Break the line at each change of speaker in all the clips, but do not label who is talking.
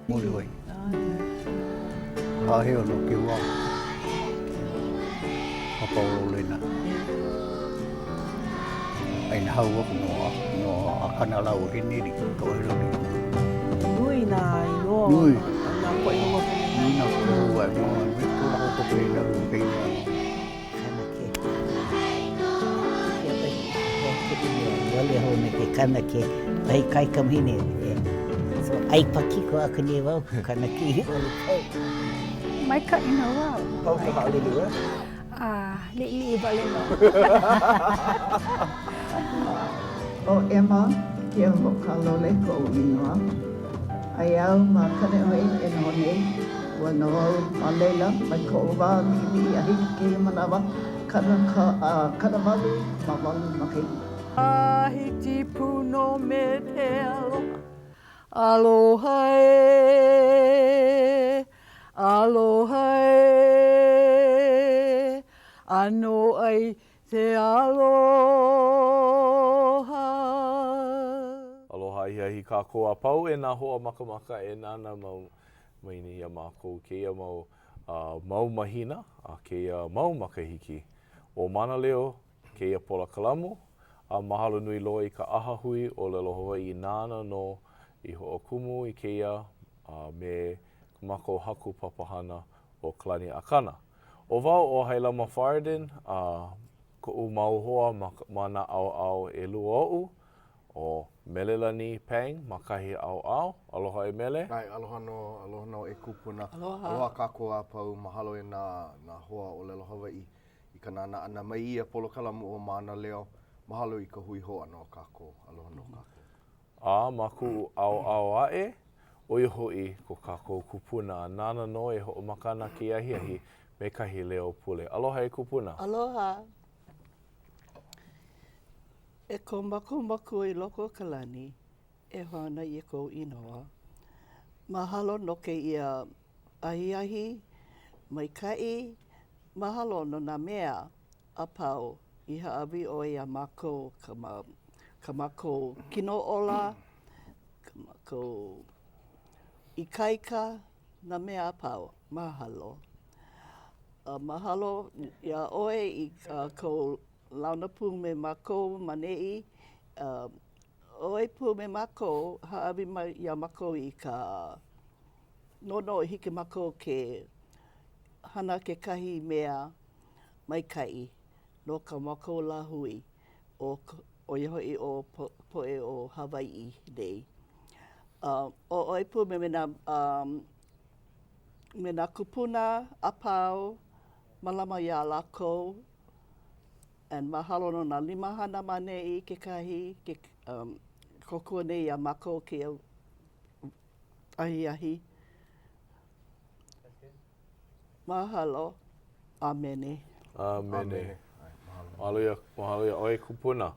Mori hoi. Hahe o no ke wā. Hapaulo lena. Aina hau aku no akana lau riniri ko hironi.
Nui na inoa.
Nui.
Na ko inoa.
Nui na ko inoa. No, me tōra ko ko pēna o pēna.
Kanake. Kia pai he ino wale hau me ke kanake. Pai kai kamhine. So ai paki ko aku ni wau kanake ole kai.
Mai ka ina wau.
Pau ka hale lua.
Li vale no.
O Emma, kia hokalole ko inoa. Ai au ma kane hoi e no nei. Ua no au ma leila, mai ko wā ni ahi ki manawa. Kana malu, ma malu ma kei.
Ahiti puno me te alo. Aloha e. Aloha e. Ano ai te aloha.
Aloha ia hi ka koa pau e nā hoa makamaka e nāna mau maini ia mākou keia mau mau mahina a keia mau makahiki. O Mānaleo keia polakalamu a mahalo nui loa i ka Ahahui o lelo Hawaii i nāna no i hoʻokumu i keia me mako haku papahana o Klani Akana. O wau o Hailama Farden, ko u mau hoa ma nā au e lua o'u, o Melelani Pang, makahi au. Aloha e Mele.
Ai, aloha no e kupuna.
Aloha.
Aloha kako a pau, mahalo e nā hoa o lelo Hawaii. I ka nana ana mai ia polokalamu o Mānaleo, mahalo i ka hui hoa no kako. Aloha no kako.
Maku au ae, o i hoi ko kako kupuna. Nana no e ho makana ki ahiahi me kahi leo pule. Aloha e kupuna.
Aloha. E ko maku i loko kalani, e hana i ko inoa. Mahalo no ke ia ahiahi, maikai, mahalo no nā mea a pau i haawi o ia mako ka mako kino ola, ka mako ikaika, nā mea a pau, mahalo. Mahalo ia oe i ko launa pu me mako manei, oe pu me mako, haawi mai ia mako i ka nono hike mako ke hana ke kahi mea maikai no ka mako lahui o iahoi o poe o Hawaii nei. O oe pu me nā kupuna apau, malama ia lako, and mahalo no nā limahana manei ke kahi, kokua nei ia mako ke ahiahi. Mahalo, amene.
Amene. Mahalo ia oe kupuna.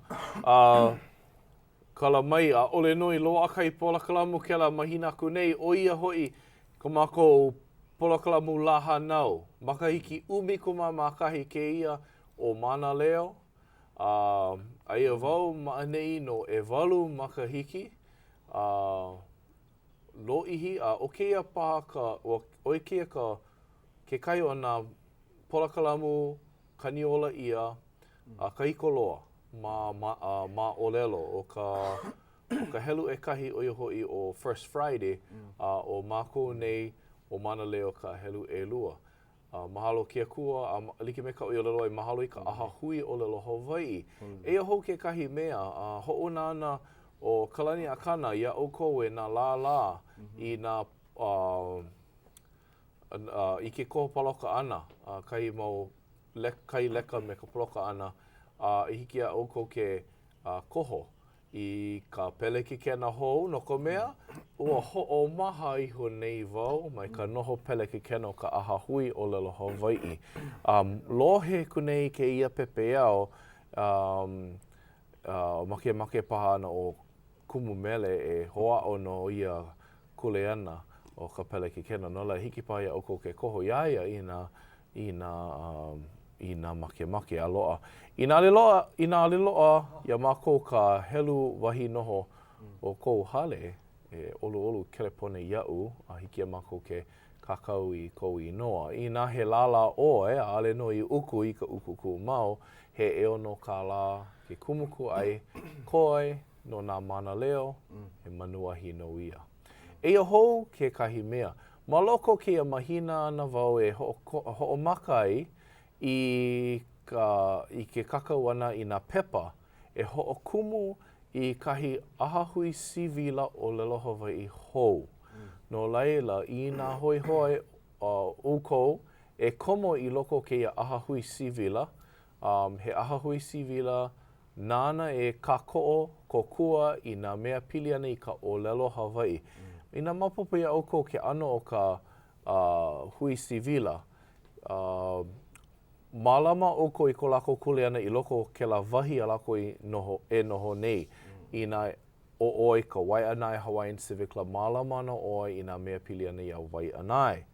Kala mai a ole nui loa akai polakalamu ke la mahina aku nei o ia hoi ko mako polakalamu laha nau. Makahiki umi ko makahi ke ia o Mānaleo. A ia wau maanei no e walu makahiki. Lo ihi o keia paha o keia ke kai o nā polakalamu kaniola ia ka hiko loa ma olelo o ka helu e kahi o hoi o First Friday o mako nei o Mānaleo ka helu e lua. Mahalo kia kua, like me ka o lelo e mahalo i ka Ahahui o lelo Hawaii. Eia hou ke kahi mea, ho'o nāna o Kalani Akana ia o koe nā la i nā i ke koho paloka ana, kai mau kai leka me ka paloka ana, i hiki a oko ke koho i ka peleki kena hou no ko mea, ua ho'o maha iho nei wau mai ka noho peleki kena o ka Ahahui o lelo Hawaii. Lohe kunei ke ia pepe au, make paha ana o kumu mele e hoa ono ia kule ana o ka peleki kena. No la hiki paha ia oko ke koho iaia i nā make aloha. I nā leloa, ia mako ka helu wahi noho o kou hale olu kelepone ia'u, a hiki a mako ke kakau I kou inoa. I nā he lala oe, a ale no I uku I ka uku mau, he eo no ka la ke kumuku ai koe no nā Mānaleo, he manuahi no ia. Eia hou ke kahi mea. Ma loko ke a mahina ana wau e ho'omaka ai I ke kakau ana I nā pepa, e ho'okumu I kahi Ahahui Sīwila o lelo Hawai'i hou. No laila, I nā hoihoi ukou, e komo I loko ke a Ahahui Sīwila. He Ahahui Sīwila, nāna e kāko'o kokua I nā mea pili ana I ka o lelo Hawai'i. I nā mapopo ia ukou ke ano o ka hui Sīwila, Mālama oko I ko lako kule ana I loko ke la wahi a lako noho nei. I nā o oi ka Waianae Hawaiian Civic Club mālama no oi I nā mea pili ana I a Waianae.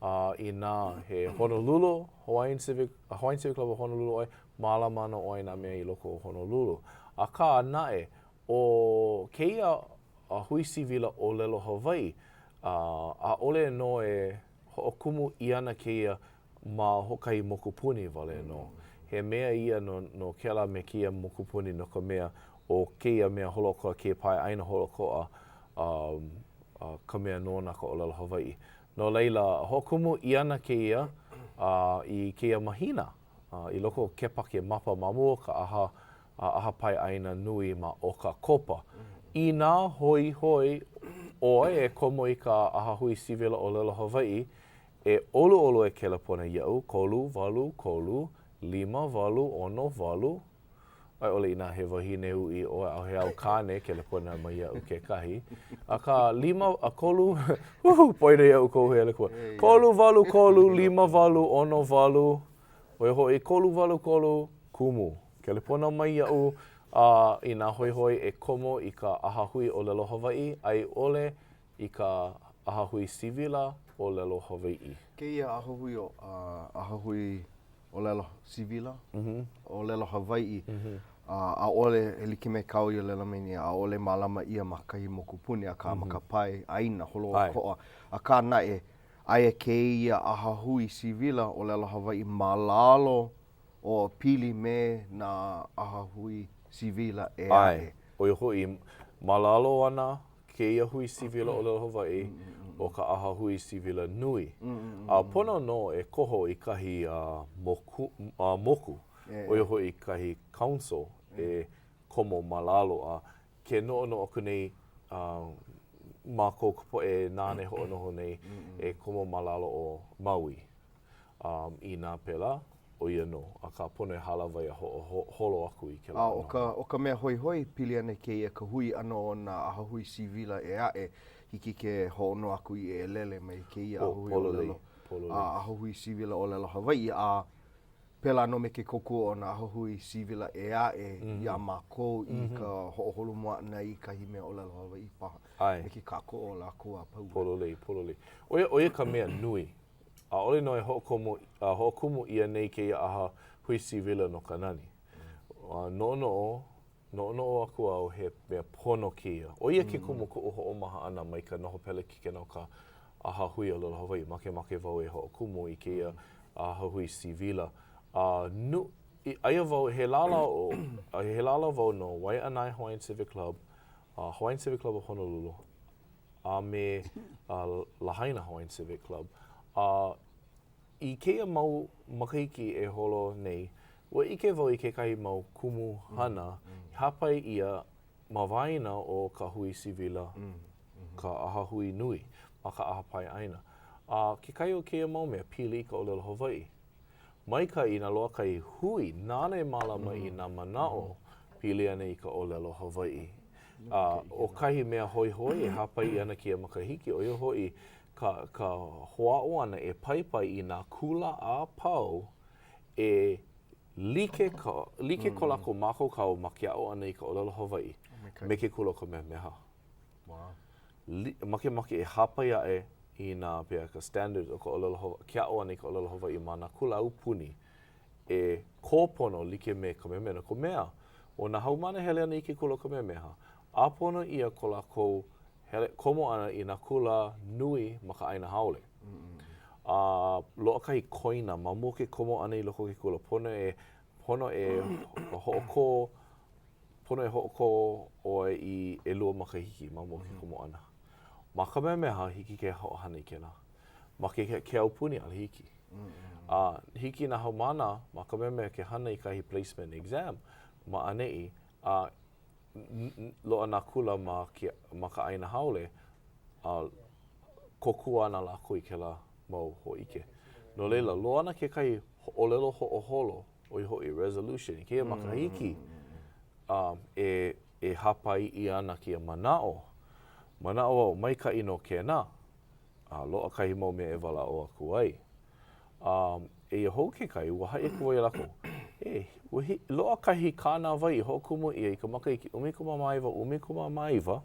I nā he Honolulu, Hawaiian Civic Club o Honolulu oi, mālama no oi nā mea I loko o Honolulu. A ka anae, o keia a hui Sīwila o lelo Hawaii, a ole no e ho'okumu I ana keia ma hokai mokupuni wale no. He mea ia no kela me kia mokupuni no ka mea o keia mea holokoa ke pai aina holokoa ka mea nōna ka o lelo Hawaii. No leila, hokumu I ana keia I keia mahina. I loko kepa ke mapa mamua ka aha pai aina nui ma o ka kopa. I nā hoi oe e komo I ka Ahahui Sīwila o lelo Hawaii, e olu e kelepona iau, kolu, walu, kolu, 5, walu, ono, walu. Ai ole I nā he wahine ui o he au kāne kelepona mai iau ke kahi. A ka 5, a kolu, poina iau kou he alekua. Kolu, walu, kolu, 5, walu, ono, walu. Oi hoi, kolu, walu, kolu, kumu. Kelepona mai iau, I nā hoihoi e komo I ka Ahahui o lelo Hawaii, ai ole I ka Ahahui Sīwila o lelo Hawaii.
Keia Ahahui o lelo Sīwila, o lelo Hawaii, a ole e like me kau I lelo meni, a ole malama ia makahi mokupuni a ka makapai aina holo koa. A ka nae, aia keia Ahahui Sīwila o lelo Hawaii malalo o pili me na Ahahui Sīwila e ae.
Oi hoi, malalo ana keia hui Sīwila o lelo Hawaii o ka Ahahui Sīwila nui. Pono no e koho I kahi moku. Oi hoi kahi council e komo malalo. Ke no oku nei mā kou kupo e nāne ho'onoho nei e komo malalo o Maui. I nā pela. O ia no, a ka pono e halawai a holo aku I ke la.
O ka mea hoi pili ana keia ka hui ano o nā Ahahui Sīwila e ae, hiki ke ho'ono aku I e lele mai keia Ahahui o lelo. Ahahui Sīwila o lelo Hawaii, a pela no me ke koku o nā Ahahui Sīwila e ae, ia mākou I ka ho'oholo mua ana I kahi mea o lelo Hawaii paha. Me ke kako o lako a pau.
Pololei. Oia ka mea nui. A ole no e ho'okumu ia nei keia Ahahui Sīwila no ka nani. No'ono aku au he mea pono keia. O ia ke kumu ko ho'omaha ana mai ka noho pele kike no ka Ahahui o lelo Hawaii. Make wau e ho'okumu I keia Ahahui Sīwila. Aia wau he lala wau no Waianae Hawaiian Civic Club, Hawaiian Civic Club o Honolulu, a me Lahaina Hawaiian Civic Club. I keia mau makahiki e holo nei, ua ike wau I ke kahi mau kumu hana, hapai ia mawaina o ka hui Sīwila, ka Ahahui nui, ma ka ahapai aina. Ke kai o keia mau mea pili ka o lelo Hawaii. Maika I nā loa kai hui, nāne malama I nā manao pili ana I ka o lelo Hawaii. O kahi mea hoi e hapai ana kia makahiki, o ia hoi ka hoa'o ana e paipai I nā kula a pau e like ko lako mako kau makia'o ana I ka o lelo Hawaii. Me ke kula ko mea meha. Make e hapai ae I nā pia ka standard o ka o lelo Hawaii, kia'o ana I ka o lelo Hawaii ma nā kula au puni e kōpono like me ka mea mea ko mea. O nā haumana hele ana I ke kula ko mea meha. A pono ia ko lako komo ana I nā kula nui ma ka ʻaina haole. Loa kahi koina, ma mua ke komo ana I loko ke kula. Pono e hoʻoko oe I ʻelua makahiki ma mua ke komo ana. Ma ka mea hiki ke hoʻohana I kēnā. Ma ke aupuni ala hiki. Hiki nā haumana, ma ka mea ke hana I kahi placement exam, ma aneʻi, loa nā kula ma ka ʻaina haole, kokua ana lākou I kēlā mau hoʻike. No leila, loa ana ke kai ʻōlelo hoʻoholo o I hoʻi resolution. I keia makahiki, e hapai I ana kia manao. Manao au maikaʻi no kēnā. Loa kahi mau mea e walaʻo aku ai. E ia hou ke kai, ua haʻi aku ai lako. Loa kahi kāna wai hoʻokumu ia I ka makahiki 1.5,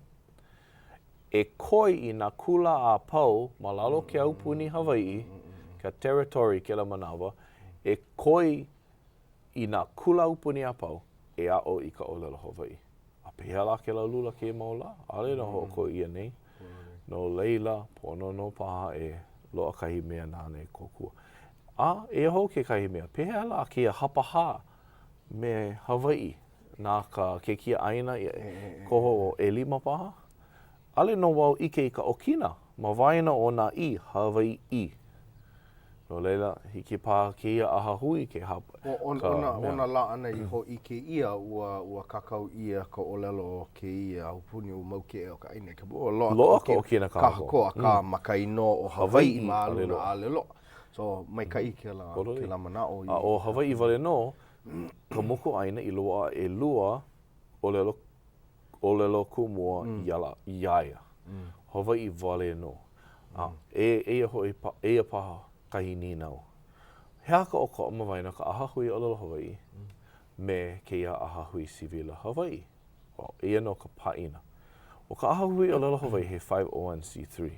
e koi I nā kula a pau ma lalo ke aupuni Hawaii, ka territory ke la manawa, e koi I nā kula aupuni a pau, e a'o I ka ʻōlelo Hawaii. A pehea la ke la lula ke maula, ale no hoʻoko ia nei. No leila, pono no paha e loa kahi mea nāne kokua. E hou ke kahi mea, pehea la ke hapaha me Hawaii, nā ka ke kia aina koho 5 paha. Ale no wau ike I ka okina, ma waena o nā I, Hawaii. No leila, hiki pā ke ia Ahahui ke hapa.
Ona la ana I ho I ke ia, ua kakau ia ka ʻōlelo ke ia aupuni o mau ke o ka aina.
Loa ka okina ka hako.
Kahakoa ka makaino o Hawaii ma aluna ale loa. So, mai kai ke la manao.
O Hawaii wale no, ka moko aina I loa e lua ʻōlelo kumua iaia. Hawaii wale no. Eia paha kahi ninau. Hea ka o ka omawaina ka Ahahui ʻōlelo Hawaii me keia Ahahui Sīwila Hawaii. Eia no ka paina. O ka Ahahui ʻōlelo Hawaii he 501c3.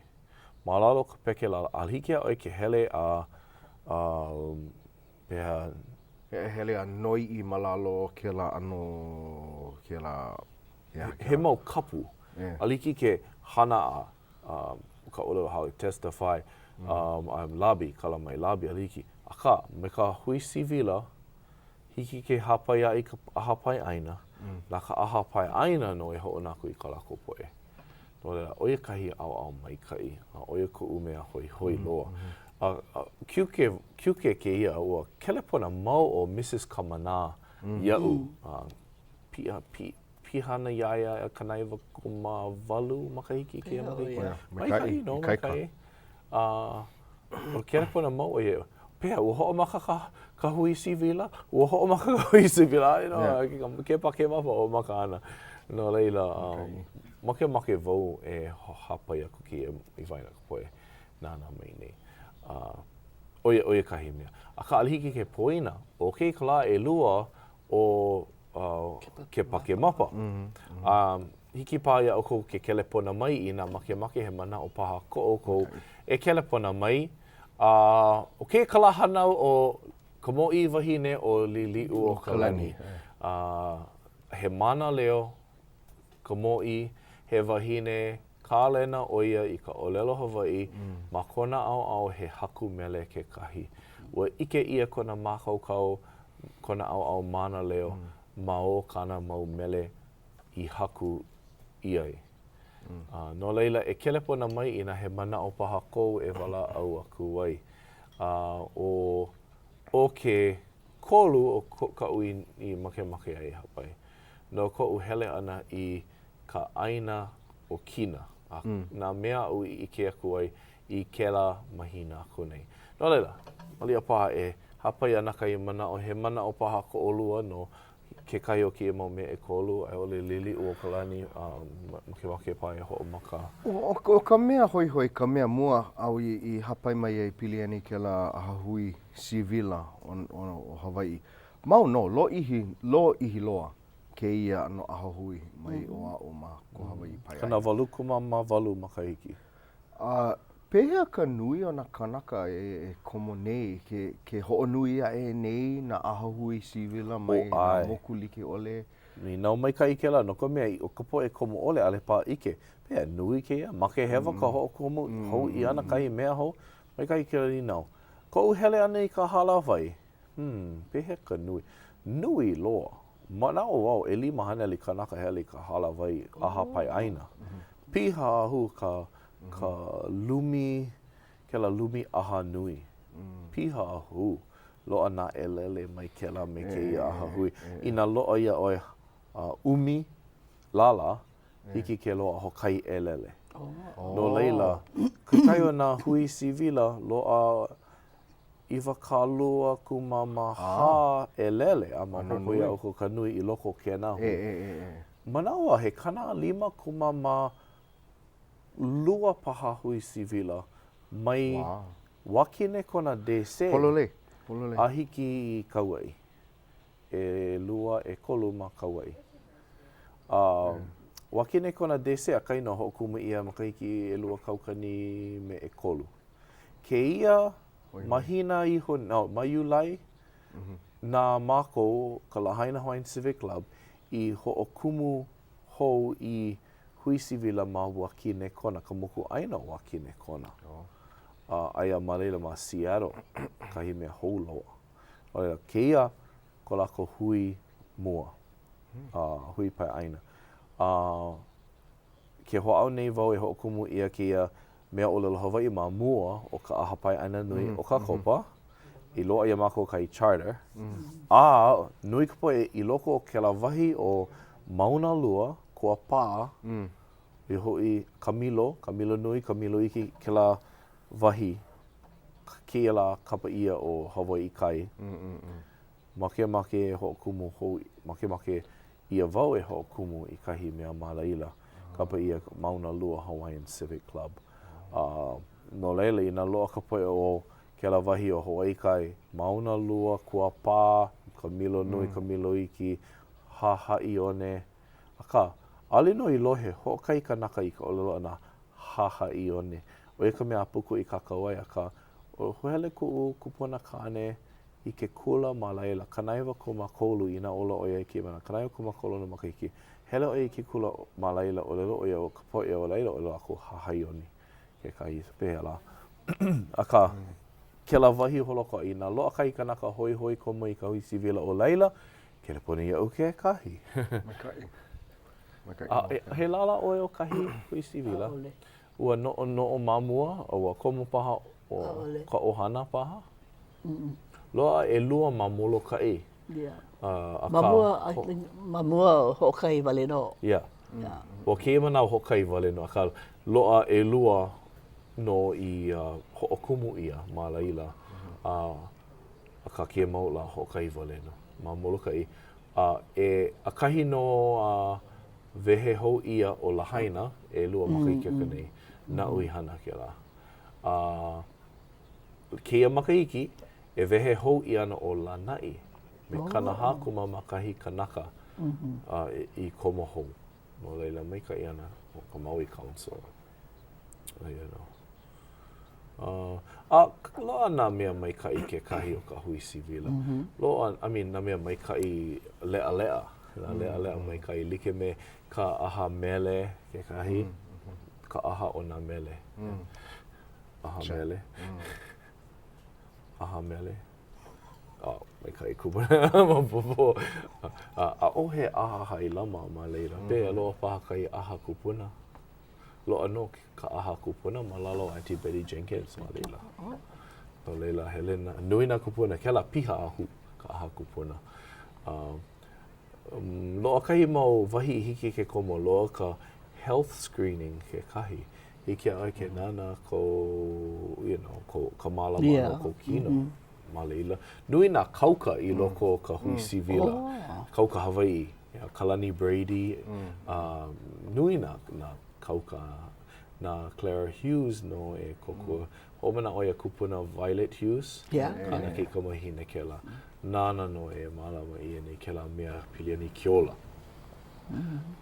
Ma lalo ka peke lala, alhiki a oi ke hele a pēha...
Hele a noi I malalo ke la ano, ke la...
He mau kapu. Aliki ke hana a ka ʻōlelo Hawaii testify, I'm labi, kala mai labi aliki. Aka, me ka hui Sīwila, hiki ke hapai a I ka ahapai aina, na ka ahapai aina no e hoʻonaku I ka lako poe. No leila, oia kahi au maikai, oia kuʻu mea hoi loa. Kiuke ke ia ua kelepona mau o Mrs. Kamana iau. Pihana iaia kanaiwa 5 makahiki ke ia makahiki. Maikai, no maikai. O kelepona mau o ia. Pea, ua hoʻomaka ka hui Sīwila, ua hoʻomaka ka hui Sīwila. Ke mapa o maka ana. No leila, make vau e hapai aku ki I waina ka poe nāna mai nei. Oia kahi mea. A ka alhiki ke poina, o kei ka la e lua o ke pake mapa. Hiki pā ia o kou ke kelepona mai I nā make he mana o paha ko o kou e kelepona mai. O kei ka la hanau o ka mo'i wahine o Lili'u o Kalani. He Mānaleo, ka mo'i, he wahine, kālena o ia I ka ʻōlelo Hawaii, ma kona au he haku mele ke kahi. Ua ike ia kona mākaukau, kona au Mānaleo, ma o kana mau mele I haku iai. No leila, e kelepona mai I na he mana o paha kou e wala au aku ai. O ke kolu o ka ui I make ai hapai. No koʻu hele ana I ka aina o kina. Nā mea au I ke aku ai I kela mahina aku nei. No leila, malia paha e hapai ana kai mana o he mana o paha ko olua no ke kai o ki mau mea e kolu, ai ole Lili'u o Kalani, make pae hoʻomaka.
O ka mea hoi, ka mea mua au I hapai mai e pili ani ke la Ahahui Sīwila o Hawaii. Mau no, lo ihi loa ke ia no Ahahui mai o ma ko Hawaii pai ai.
Kana 8.8 makahiki.
Pehea ka nui o na kanaka e komo nei, ke hoʻonui a e nei na Ahahui Sīwila mai na moku like ole.
Ni nau mai kai ke la, no ka mea o ka poe komo ole ale pā ike. Pea nui ke ia, ma ke hewa ka ho komo, hou I ana kai mea hou, mai kai ke la ni nau. Ko hele ana I ka hala vai, pehe ka nui. Nui loa. Manao wau, e 5 hana li kanaka hele ka hala vai aha pai aina. Piha ahu ka lumi, ke la lumi aha nui. Piha ahu. Loa nā e lele mai ke la me ke ia Ahahui. Ina loa ia oi umi, lala, hiki ke loa hokai e lele. No leila, kai o nā hui Sīwila, loa iwa ka lua kumamaha e lele, a mahopo ia o ko ka nui I loko ke nā hui. Manaua, he kana 5 kumama lua paha hui Sīwila, mai wakine kona DC.
Polole.
A hiki I Kauai. E lua, e kolu ma Kauai. Wakine kona DC a kaina ho'okuma ia makahiki e lua kaukani me e kolu. Ke ia mahina iho, maiulai, nā mākou ka Lahaina Hawaiian Civic Club I ho'okumu hou I hui Sīwila ma wakine kona, ka moku aina wakine kona. Aia Mānaleo ma Seattle, kahi mea hou loa. Ke ia, ko lako hui mua, hui pai aina. Ke hoʻau nei wau e hoʻokumu ia ke ia mea o lelo Hawaii ma mua o ka aha pai aina nui o ka kopa, I loa ia mākou kai charter. Nui ka poe I loko o ke la wahi o mauna lua, kua pā, I hoi Kamilo nui, Kamilo iki ke la wahi ke la kapa ia o Hawaii kai. Make e hoʻokumu hou, make ia wau e hoʻokumu I kahi mea malaila. Kapa ia Mauna Lua Hawaiian Civic Club. No leila I nā loa ka poe o ke la wahi o Hawaii kai, Mauna Lua, kua pā, Kamilo nui, Kamilo iki, haha'i one. Aka, ale no I lohe, hoʻokai kanaka I ka olelo ana haha'i one. O eka mea apuku I kakauai aka, o huele ku'u kupuna kane I ke kula ma laila, kanaiwa ko makolu I nā ola oia I ke mana, kanaiwa ko makolu na makahiki. Hele oia I ke kula ma laila o lelo oia o ka poe o laila o lelo ako hahaioni. Ke kahi pehe la. Aka, ke la wahi holoko I nā loa kai kanaka hoi ko mai ka hui Sīwila o laila, ke le pone ia uke kahi. Makai. He lala oe o kahi hui Sīwila. Ua no mamua, ua komo paha o ka ohana paha. Loa e lua mamolo ka e.
Mamua hokai wale no.
O ke mana hokai wale no. Aka loa e lua no I ho'okumu ia ma laila. Aka ke maula hokai wale no. Mamolo ka e. A kahi no wehe hou ia o Lahaina e lua makahiki aka nei. Na ui hana ke la. Keia makahiki, e wehe hou I ana o Lanai. Me kanaha kuma makahi kanaka I komo hou. No leila mai ka I ana o ka Maui Council. Loa nā mea mai ka I ke kahi o ka hui Sīwila. Loa, nā mea mai ka I lea. Lea mai ka I like me ka aha mele ke kahi. Ka aha o nā mele. Aha mele. Mai kai kupuna mapopo. A o he aha Hailama ma leila. Pea loa paha kai aha kupuna. Loa no ka aha kupuna ma lalo Auntie Betty Jenkins ma leila. No leila Helena. Nui nā kupuna, ke la piha ahu ka aha kupuna. Loa kahi mau wahi hiki ke komo loa ka health screening ke kahi. Hiki ai ke nana ko, ko ka malama no ko kino. Ma leila. Nui nā kauka I loko ka hui Sīwila. Kauka Hawaii. Kalani Brady. Nui nā kauka. Nā Clara Hughes no e kokua. Homana oia kupuna Violet Hughes. Kana ke kamahine ke la. Nāna no e malama I nei ke la mea piliani kiola.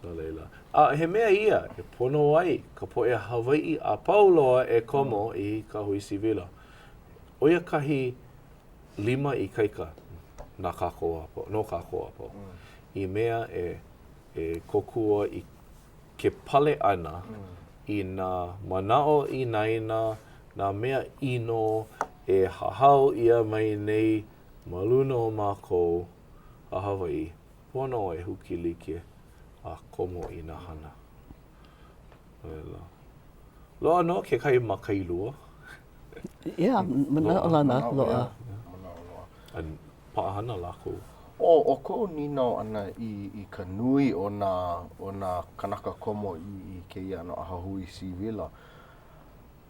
No leila. He mea ia, e pono ai, ka poe Hawaii a pauloa e komo I ka hui Sīwila. Oia kahi 5 I kaika nā kākou apo, no kākou apo. i mea e kokua i ke pale ana i nā manao i naina, nā mea ino e hahau ia mai nei maluna o mākou a Hawaii. Pono e huki like a komo i nā hana. Loa no ke kai makailua.
Ia, mana o lana loa.
An paahana lako.
O ko nino ana i ka nui o nā kanaka komo i ke ia no Ahahui Sīwila.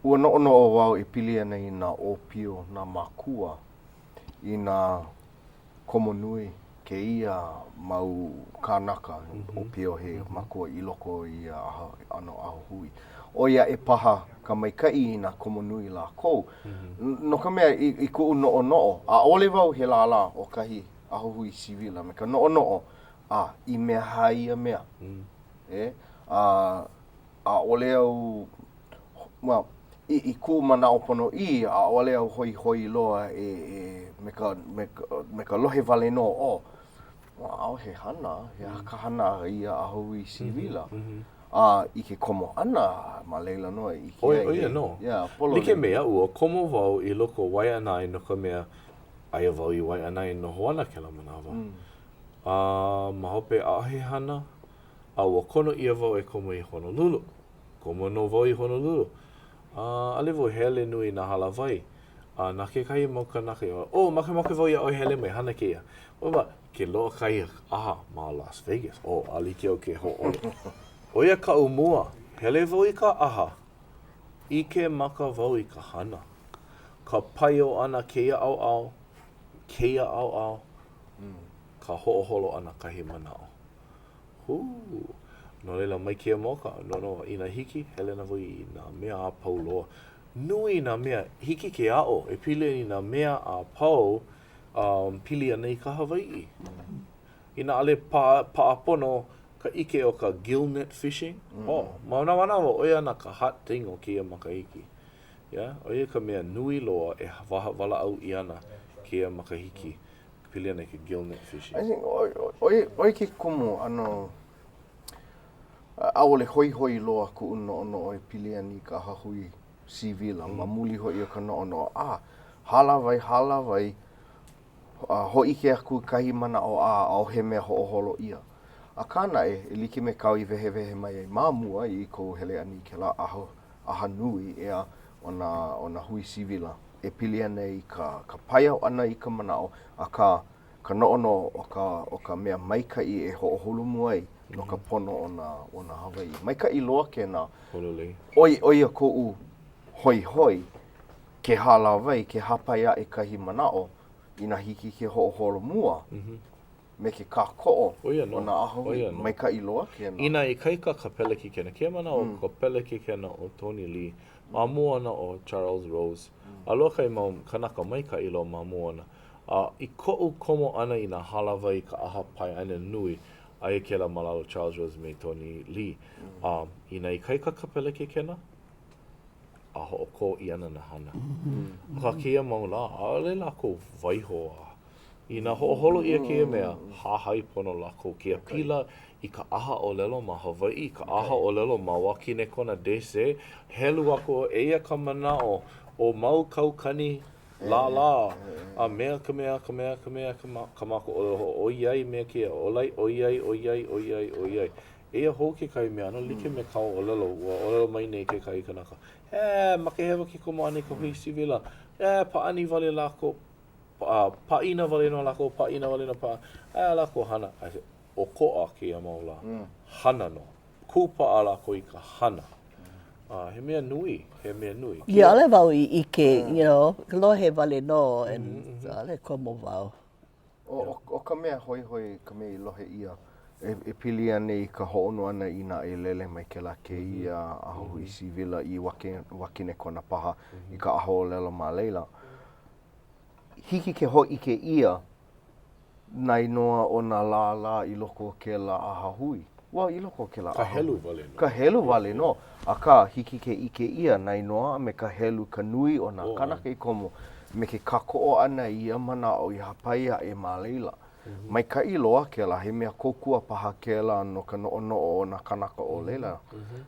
Ua no o wau e pili ana i nā opio, nā makua, i nā komo nui ke ia mau kanaka opio he makua i loko i ano Ahahui. O ia e paha ka maikai i nā komo nui la kou. No ka mea i ku no, a ole wau he lala o kahi Ahahui Sīwila, me ka no, i mea haia mea. A ole au, well, i ku mana opono a ole au hoi loa me ka lohe vale no o. Au he hana, he haka hana i a Ahahui Sīwila. I ke komo ana, ma leila noa i ke ai.
Oia no.
Yeah, polo.
Like mea ua komo wau i loko waianai no ka mea aia wau i waianai no hoana ke la manawa. Ma hope ahe hana, a ua kono ia wau e komo i Honolulu. Komo no wau i Honolulu. Ale wau hele nui na halawai. Nā ke kai mau kanaka i make wau ia oi hele mai hana ke ia. Oiwa, ke loa kai aha ma Las Vegas. Alike o ke ho ole. Oia ka umua, hele wau i ka aha, ike maka wau i ka hana. Ka paio ana keia au, ka ho'oholo ana kahi manao. No leila mai kia moka, no ina hiki, hele na wau i nā mea a pau loa. Nui nā mea, hiki ke ao, e pili i nā mea a pau, pili ana i ka Hawaii. Ina ale paapono, ka ike o ka gillnet fishing. Mauna manawa, oia na ka hot thing o kia makahiki. Oia ka mea nui loa e wala au i ana kia makahiki. Pili ana ka gillnet fishing.
I think, oi ke kumu, aole hoi loa ku no e pili ana i ka Ahahui Sīwila. Mamuli hoi o ka no. Halawai, hoi ke aku kahi mana o he mea ho'oholo ia. A kāna e like me kau i wehe mai ai māmua i kou hele ani ke la aha nui ea o nā hui Sīwila. E pili ana i ka paiau ana i ka manao a ka noono o ka mea maikai e ho'oholo mua ai no ka pono o nā Hawaii. Maikai loa ke nā oia ko'u hoi ke halawai ke hapaia e kahi manao i nā hiki ke ho'oholo mua. Me ke kāko'o o nā Ahahui, maikai loa ke nā.
Ina i kaika ka peleki kena. Kia mana o ka peleki kena o Tony Lee, mamua ana o Charles Rose. Aloha kai mau kanaka maikai loa mamua ana. I ko'u komo ana i nā halawai ka aha pai ana nui, ai ke la malalo Charles Rose me Tony Lee. Ina i kaika ka peleki kena, a ho'oko i ana na hana. Ka kia mau la, ale lako waiho I nā ho'oholo ia kia mea, hahai pono lako kia pila i ka aha o lelo ma Hawaii, ka aha o lelo ma Wakine kona dese, helu ako eia ka manao o mau kaukani la. A mea ka mea ka mako o iai mea kia, o iai. Eia hou ke kai mea, no like me kau o lelo mai nei ke kai kanaka. Make hewa ki komo ane ka hui Sīwila, paani wale lako, paina wale no lako, paina wale no pa, lako hana. O koa ki a maula, hana no. Kupa a lako i ka hana. He mea nui.
Ia ale wau i ke, ka lohe wale no, ale komo wau.
O ka mea hoi, ka mea I lohe ia, e pili ane I ka ho'ono ana I nā e lele mai ke la ke ia Ahahui Sīwila I wakine kona paha I ka aho lelo mā leila. Hiki ke hoi ke ia, nai noa o nā la I loko ke la Ahahui. I loko ke la
Ahahui.
Ka helu wale no. A ka hiki ke ike ia nai noa me ka helu ka nui o nā kanaka I komo. Me ke kako'o ana I a mana o I hapaia e mā leila. Mai ka iloa ke la, he mea kokua paha ke la no ka no o na kanaka o lela.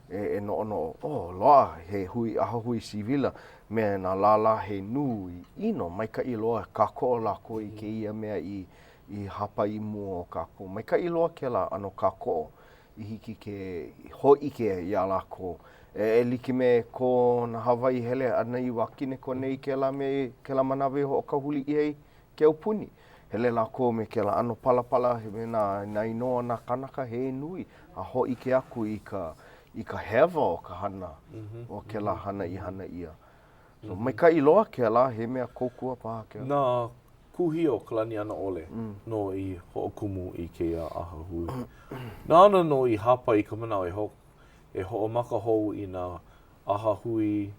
E no, loa, he Ahahui Sīwila, mea na lala he nui ino, mai ka iloa ka ko'o lako i ke ia mea i hapa i mua o ka ko'o. Mai ka iloa ke la ano ka ko'o, i hiki ke ho'ike ia lako. E like me ko na Hawaii hele ana i wakine ko nei ke la manawe ho ka huli i hei ke upuni. Hele la ko me ke la ano palapala he me na inoa na kanaka he nui. A hoi ke aku i ka hewa o ka hana o ke la hana ia. So mai ka iloa ke la he mea kokua paha ke la.
Nā kuhi o kalani ana ole no i ho'okumu i ke Ahahui. Nā ana no i hapa i ka manao e ho'omaka hou i nā Ahahui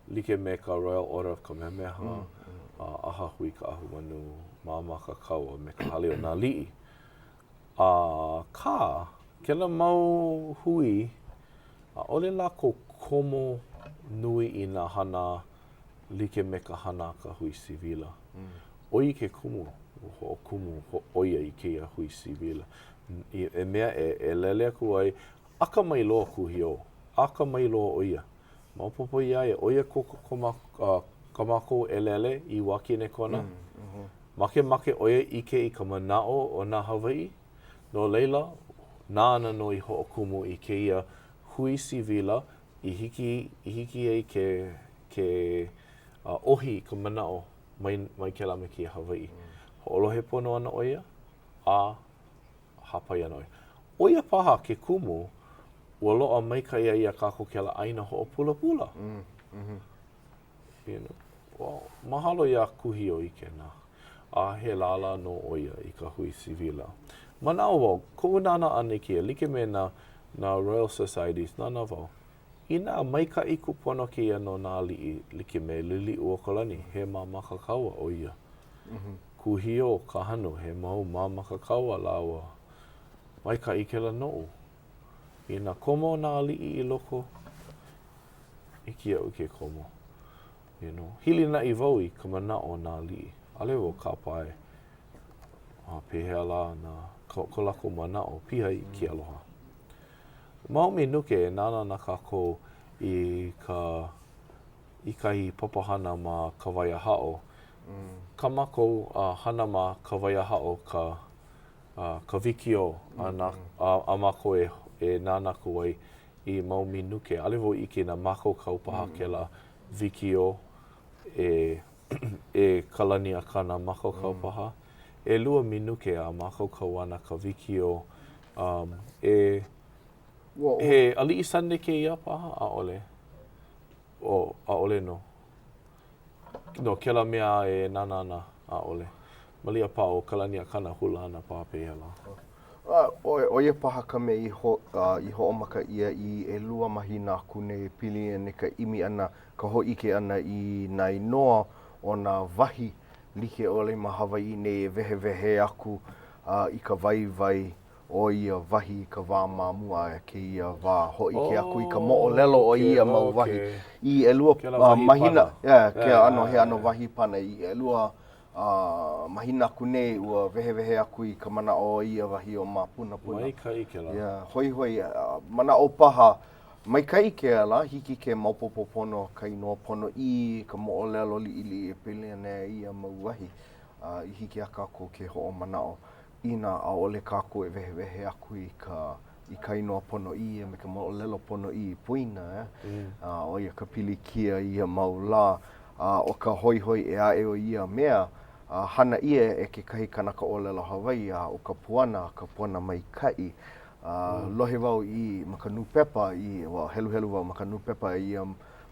like me ka Royal Order of Kamehameha, Ahahui ka ahuanu māmaka kaua me ka hale o nā li'i. Ka, kela mau hui, ole lako komo nui i nā hana like me ka hana ka hui Sīwila. Oi ke kumu, ho'okumu oia i ke hui Sīwila. E mea e lele aku ai, aka mai loa kuhio, aka mai loa oia. Maupopo ia e oia ko kamako e lele i wakine kona. Make oia ike i ka manao o nā Hawaii. No leila, nā ana no i ho'okumu i ke ia hui Sīwila i hiki ai ke ohi ka manao mai ke la me ki Hawaii. Ho'olohe pono ana oia, a hapai ana oia. Oia paha ke kumu, ua loa mai ka ia kako ke la aina ho'opula. You know? Well, mahalo ia kuhi o ike nā. A he lala no oia i ka hui Sīwila. Manao wau, ko'u nana ane kia, like me na Royal Societies, nana wau. I nā maika i kupono ke ia no nā li'i, like me lili ua kolani, he māmaka kaua o ia. Kuhi o ka hanu, he mau māmaka kaua lawa. Maika i ke la no'u. I nā komo nā li'i i loko, i kia u ke komo. You know, hili na i wau i ka manao nā li'i. Ale wo ka pae. Pehea la na ko lako manao, piha i ki aloha. Mau me nuke e nana na kako i kahi papahana ma ka waiahao. Ka mako hana ma ka waiahao ka wikio a mako e nanaku ai i mau minuke. Ale wo ike na mako kaupaha ke la wikio e kalani a kana mako kaupaha. E lua minuke a mako kawana ka wikio he ali'i sane ke ia paha a ole. A ole no. No, ke la mea e nanana a ole. Malia pa o kalani a kana hula ana pa pēhea la.
Oia paha ka me i ho'omaka ia i e lua mahina kune pili e ne ka imi ana, ka ho'ike ana i nā inoa o nā wahi like ole ma Hawaii ne e vehe aku i ka vai o ia wahi ka wā māmua ke ia wā ho'ike aku i ka mo'olelo o ia mau wahi. I e lua mahina, ke ano he ano wahi pana i e lua mahina aku nei ua vehe aku i ka mana o ia wahi o mapuna.
Mai kai ke la.
Hoi, mana o paha, mai kai ke la, hiki ke maupopo pono, ka inoa pono i, ka mo'olelo li e pele nei ia mau wahi. I hiki a kako ke ho'o manao. Ina a ole kako e vehe aku i ka inoa pono i, me ka mo'olelo pono i puina. O ia ka pili kia ia mau la, o ka hoi e ae o ia mea, hana ia e ke kahi kanaka o lela Hawaii o ka puana mai kai. Lohe wau i maka nupepa, helu wau maka nupepa i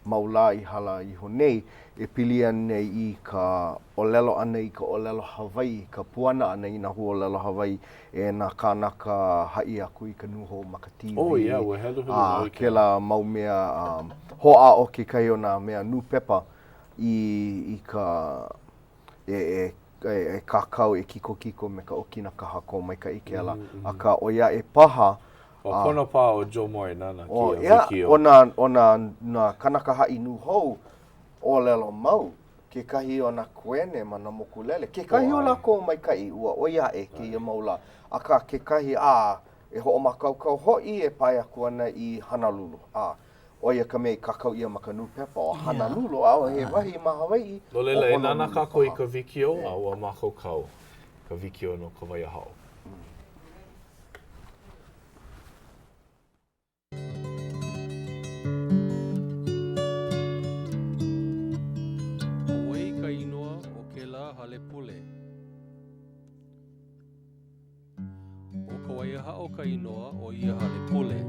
maula i hala i honei, e pili ane i ka olelo ane i ka olelo Hawaii, ka puana ane i na hu olelo Hawaii, e na kanaka hai aku i ka nuho maka TV.
Oh yeah, we helu wau
ke la mau mea hoa o ke kai o nā mea nupepa i ka e kakau e kiko me ka okina ka hako mai ka ike ala. A ka oia e paha.
O pono pā o Joe Moe nana ki a wiki o.
O nā kanaka hai nu hou o lelo mau. ke kahi o na kuene ma na mokulele. Ke kahi o lako mai kai ua oia e ke ia maula. Aka ke kahi e ho o makaukau hoi e pai aku ana I Honolulu. Oia ka mei kakau ia maka nupepa o Honolulu au he wahi ma Hawaii.
Lolela e nana kako I ka wikio a ua makaukau. Ka wikio no ka waiahao.
Ka inoa o ke la hale pule. O ka waiahao ka inoa o ia hale pule.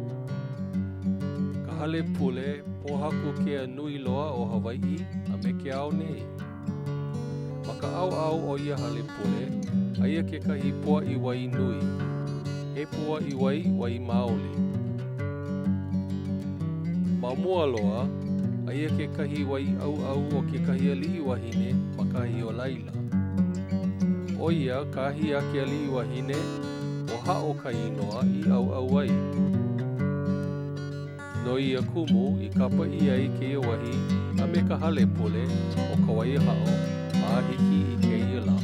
Ka hale pule pohaku ke nui loa o Hawaii a me ke ao nei. Ma ka au o ia hale pule, aia ke kahi poa I wai nui. He poa I wai maoli. Ma mua loa, aia ke kahi wai au o ke kahi ali'i wahine ma kahi o laila. O ia kahi a ke ali'i wahine o hao ka inoa I au wai. No ia kumu I kapa I ai ke ia wahi a me ka hale pule o ka waiahao a hiki I ke ia la.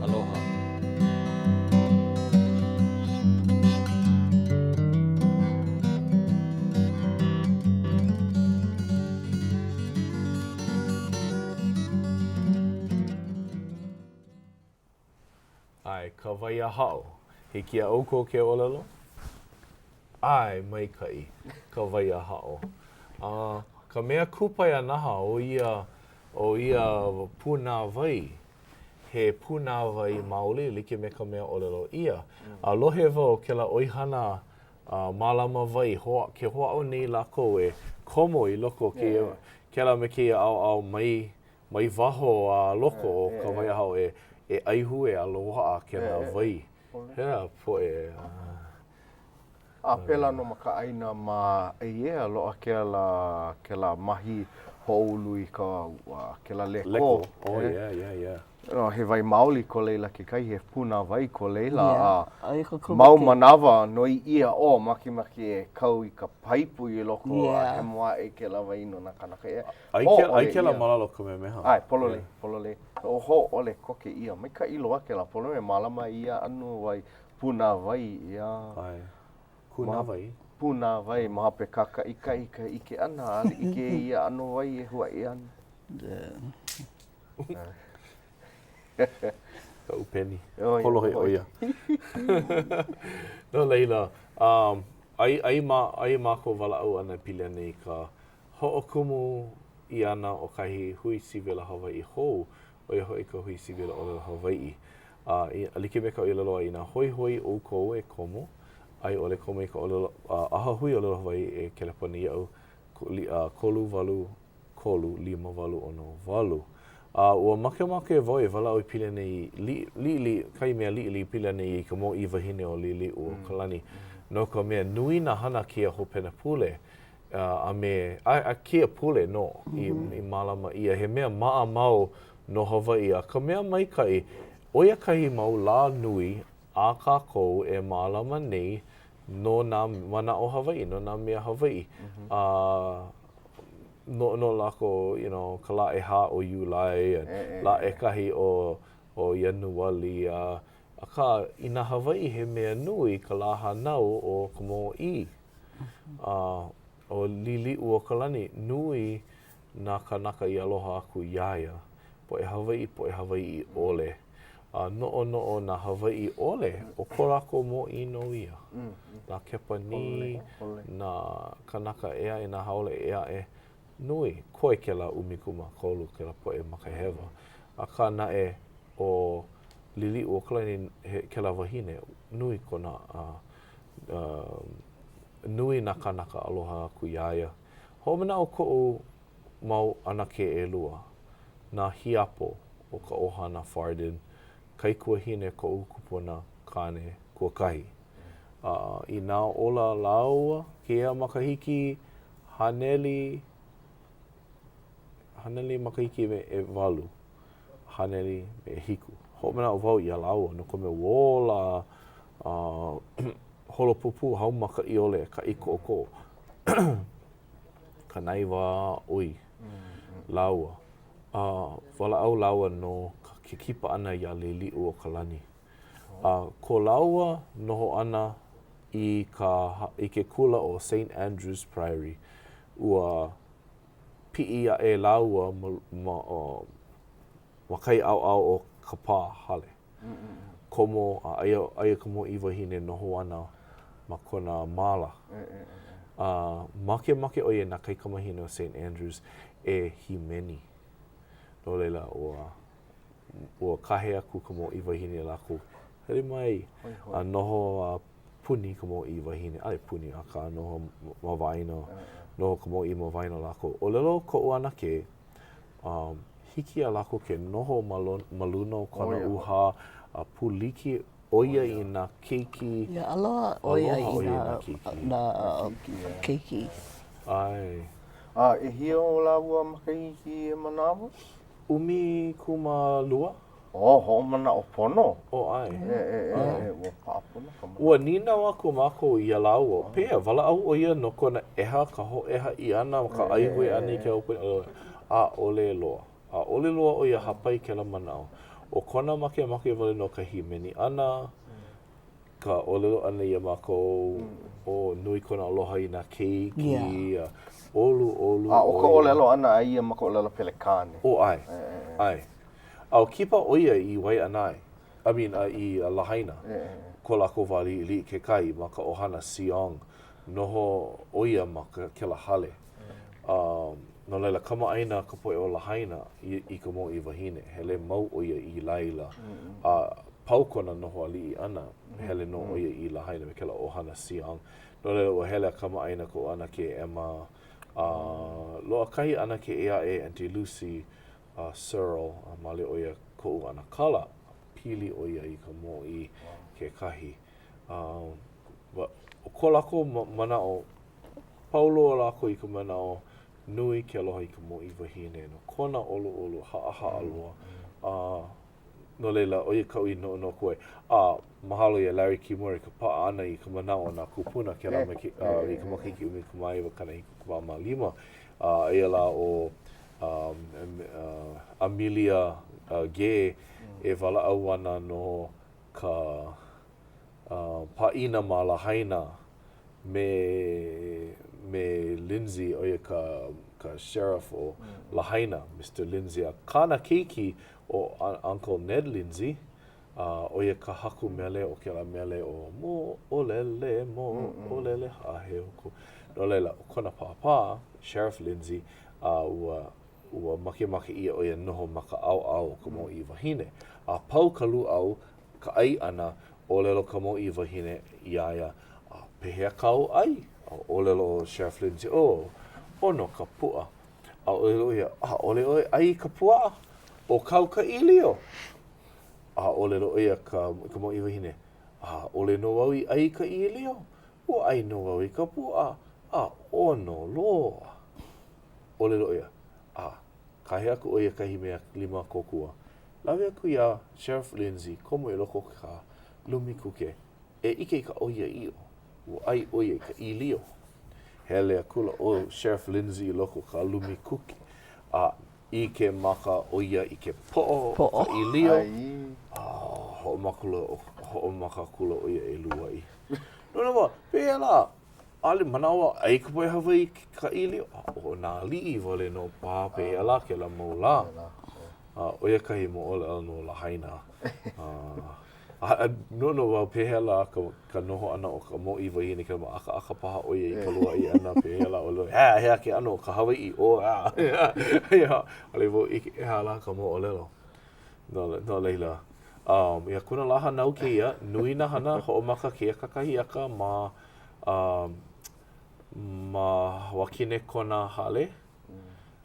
Aloha.
Ai, ka waiahao. Hiki a auko ke olelo? Ai, mai kai, ka waiahao. Ka mea kupai anaha o ia puna wai. He puna wai maoli, like me ka mea olelo ia. Alohe wau ke la oihana mālama wai, ke hoa au nei lako e komo I loko ke la me ke au mai waho a loko o ka waiahao e aihu e aloha ke la wai. Hea po e...
pela no maka aina ma ia loa ke la mahi houlu I ke la leko.
Oh, yeah.
No, he vai maoli ko leila ke kai, he puna vai ko leila. Mau manawa noi ia o maki e kau I ka paipu I loko he moa e ke la vai no na kanaka e.
Ai ke la malalo ka me meha.
Ai, polole. O ho ole koke ia. Mai ka iloa ke la polole malama ia anu vai puna vai ia.
Ai. Puna vai.
Puna vai maha pe kaka ike ana ali ike ia anu vai e hua e anu.
Ka upeni. Kolohe oia. No leila, ai mako wala'au ana pile nei ka ho'okumu I ana o kahi hui Sīwila Hawaii hou o ia hoi ka hui Sīwila o Hawaii. Like me ka ilaloa I nā hoi o kou e komo. Ai ole komo I ka olelo Ahahui o Hawaii e kelepani au kolu lima walu ono walu. Ua make wau e wala o pile nei kai mea li pile nei ka mo I wahine o li o kalani. No ka mea nui na hana kia hopena pule a kia pule no I malama ia he mea maa mau no Hawaii a ka mea mai kai oia kahi mau la nui a kākou e malama nei no nā mana o Hawaii, no nā mea Hawaii. No lako, ka la e ha o Iulai, la e kahi o Ianuali. Aka I nā Hawaii he mea nui ka la hanau o ka mo I. O lili'u o kalani, nui nā kanaka I aloha aku iaia. Po e Hawaii ole. No'o nā Hawaii ole, o ko lako mo ino ia. Nā kepani, nā kanaka ea e nā haole ea e nui. Koe ke la umikuma kolu ke la poe makahewa. Aka na e o lili'u o kalani ke la wahine, nui kona nui nā kanaka aloha aku iaia. Homana o ko'u mau anake e lua. Nā hiapo o ka ohana Fardin. Kai kua hine ko'u kupuna kane kua kahi. I nā ola laua, kea makahiki, haneli makahiki me e walu. Haneli me e hiku. Homana o wau I a laua, no kome wola holopupu haumaka I ole ka iko o ko. Ka naiwa ui, laua. Wala au laua no ke kipa ana ia lili o ka lani. Ko laua noho ana i ke kula o St. Andrew's Priory. Ua pi'i a e laua ma kai au o ka pā hale. Komo aia komo i wahine noho ana ma kona mala. Make o ia na kai kamahine o St. Andrews e himeni. No leila ua kahe aku komo i wahine lako. Hele mai, noho puni komo i wahine. Ai puni a ka noho mawaino. Noho komo i mawaino lako. O lelo ko uana ke hiki a lako ke noho maluna o kona uha a puliki oia i nā keiki.
Ia aloha oia i nā keiki.
Ai.
E hia o laua makahiki e manawa?
Umi kumalua.
Ho mana o pono.
Ai.
Ua pāpuna ka mana.
Ua nina wako mako i a laua. Pea, wala au o ia no kona eha, ka ho eha i ana, ka aiwe ana i ke au puni. Ole loa. Ole loa o ia hapai ke la manao. O kona make wale no ka himeni ana, ka olelo ana ia mako o nui kona aloha i nā keiki, olu.
O ka olelo ana a ia mako olelo pelekane.
Ai. Au kipa o ia i wai anai. I lahaina. Ko lako wali li ke kai ma ka ohana siong. Noho o ia ma ke la hale. No leila, kama aina ka poe o lahaina i ka mo i wahine. Hele mau o ia i laila. Pau kona noho ali i ana. Hele no o ia i lahaina me ke la ohana siong. No leila, o hele kama aina ko ana ke ema. Loa kahi ana ke ea e Auntie Lucy Searle. Male o ia ko ana kala. Pili o ia i ka mo i ke kahi. O ko lako mana o paulo lako i ka mana o nui ke aloha i ka mo i wahine. No kona olu haa loa. No leila, o ia kau i no koe. Mahalo ia Larry Kimura ka paa ana i ka manao o nā kupuna ke la i ka makiki umi ka mai wa kana i ka ma lima. Ia la o Amelia Gay e wala au ana no ka paina ma lahaina me Lindsay o ia ka sheriff o lahaina, Mr. Lindsay. Kana keiki o Uncle Ned Lindsay, o ia ka haku mele o ke la mele o mo olele hahe oku. No leila, o kona pāpā, Sheriff Lindsay, ua make ia o ia noho maka au ka mo i wahine. Pau ka lu au, ka ai ana, o lelo ka mo i wahine iaia, pehea kau ai. O lelo Sheriff Lindsay, no ka pua. O lelo ia, ole oi ai ka pua, o kau ka ilio. O lelo ia ka mo i wahine, ole no wau i ai ka ilio, o ai no wau i ka pua, no loa. O lelo ia, kahe aku o ia kahi mea 5 kokua. Lawe aku ia Sheriff Lindsay, komo e loko ka lumi kuke, e ike ka oia io. O ai oia ka ilio. Hele a kula o Sheriff Lindsay loko ka lumi kuki. I ke maka oia i ke po'o ka ilio. Ho maka kula oia e luai. No wa, pēa la, ale manawa ai ka poe Hawaii ka ilio. O nā li'i wale no pā pēa la ke la mau la. Oia kahi mo ole ala no la haina. No wau pēhea la ka noho ana o ka mo i wahine ka aka paha oia i ka lua i ana pēhea la o lo hea ke ano ka Hawaii o ale wo i ke eha la ka mo o lelo. No leila. Ia kuna laha nau ke ia, nui na hana ho maka ke kakahi aka ma wakine kona hale.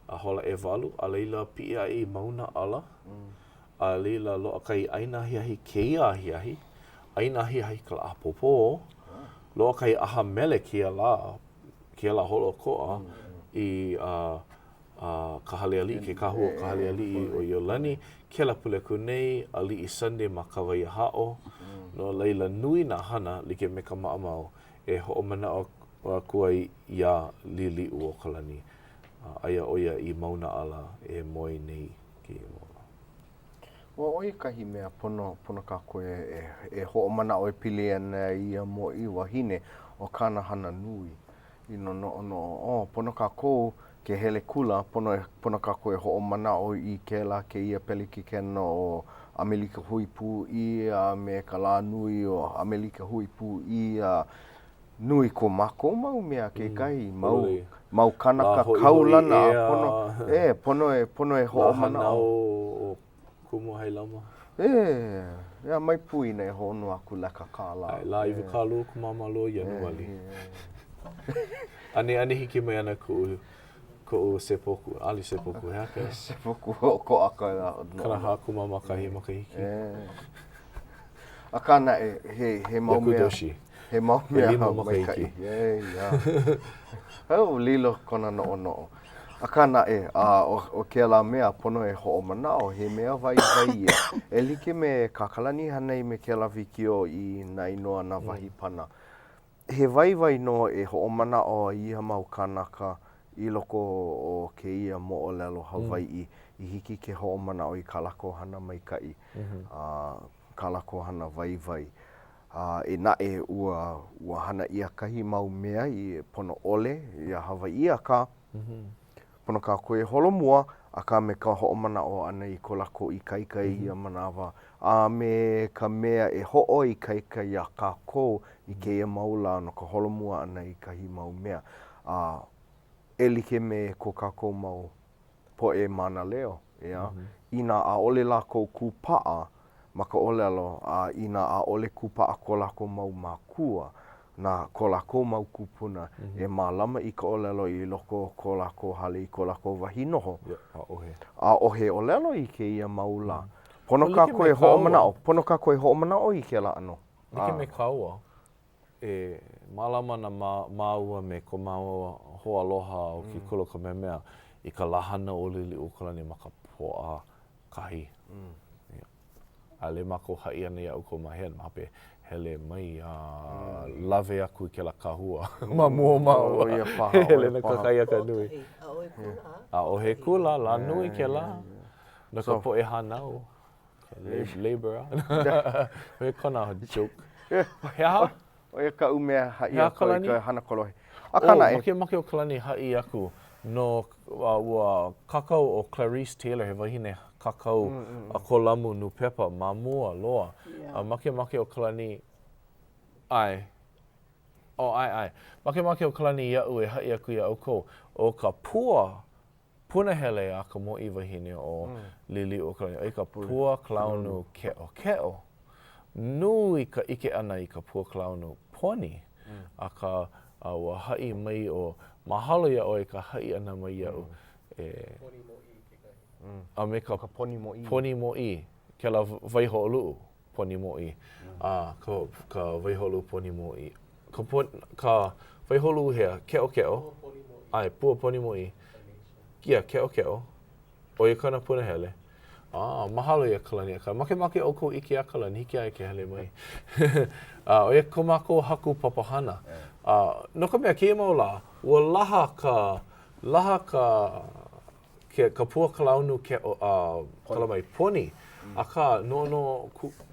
A hola e walu, a leila pia i mauna ala. A leila loa kai aina hiahi keia hiahi. Aina hiahi ka la apopo. Loa kai aha mele kia la holo koa i ka hale ali, ke kahua ka hale ali o Iolani. Ke la pule kunei, ali i Sunday ma ka wai hao. No leila nui na hana like me ka maamau e ho o mana o kua i ia lili u o kalani. aia oia I mauna ala e moi nei ki moa.
Ua oi kahi mea pono ka koe e ho'omana o e pili ana ia mo I wahine o kana hana nui. Ino no pono ka kou ke hele kula pono ka koe ho'omana o I kela ke ia peliki kena o Amelika hui pu ia me ka la nui o Amelika hui pu ia nui ko mako mau mea ke kai mau kanaka kaulana pono e ho'omana
o kumu Hailama.
Ia mai pui nei hono aku laka kāla.
La iwa kālo ku mamalo Ianuali. Ane hiki mai ana ko sepoku, ali sepoku hea
sepoku ko aka
kana haku mamakahi makahiki.
Akana he mau mea. He mau mea mai kai. Hau lilo kona no. Akana o ke la mea pono e ho'omana o he mea vai ia. E like me kakalani hanei me ke la vikio I na inoa na wahi pana. He vai no e ho'omana o ia mau kanaka I loko o ke ia mo'olelo Hawaii I hiki ke ho'omana o I kalako hana mai kai. Kalako hana vai. E nae ua hana ia kahi mau mea I pono ole ia Hawaii aka. Pono ka koe holomua a ka me ka ho'omana o ana I ko lako I kaikai ia manawa. A me ka mea e ho'o I kaikai a ka kou I ke ia maula no ka holomua ana I kahi mau mea. E like me ko ka kou mau po e Mānaleo. Ina a ole lako kupaa ma ka olelo ina a ole kupaa ko lako mau makua. Na ko lako mau kupuna e mālama I ka olelo I loko ko lako hale I ko lako wahinoho. A ohe olelo I ke ia maula. Pono ka koe ho'omana o I ke la ano.
Like me kaua. E mālama na māua me ko māua hoa aloha o ki kolo ka mea I ka lahana o lili o kalani ma ka poa kahi. A le mako hai ana ia uko mahea na hape hele mai lave aku I ke la kahua. Ma mua mau. Hele na kakaia ka nui. A ohe kula, la nui ke la. Na ka po e hanau. Labour. Me kona joke. Hea?
O ia ka umea hai aku I ka hana kolohe. Akana
make o kalani hai aku no ua kakau o Clarice Taylor he wahine kakau a ko lamu nu pepa ma mua loa. Make o kalani ai. Make o kalani iau e hai aku ia auko o ka puna hele a ka mo I wahine o lili o kalani. Ai ka pua klaunu keo. Nui ka ike ana I ka pua klaunu poni. A ka ua hai mai o mahalo ia o ka hai ana mai iau. A me ka poni mo I. Ke la waiho'olu poni mo I. Ka waiho'olu poni mo I. Ka waiho'olu hea keo. Ai, pua poni mo I. Ia, keo. O ia kana puna hele. Mahalo ia kalani aka. Make o ko ike a kalani, hiki ai ke hele mai. O ia ko mako haku papahana. No ka mea ke mau la, ua laha ka pua kalaunu kalamai poni. Aka no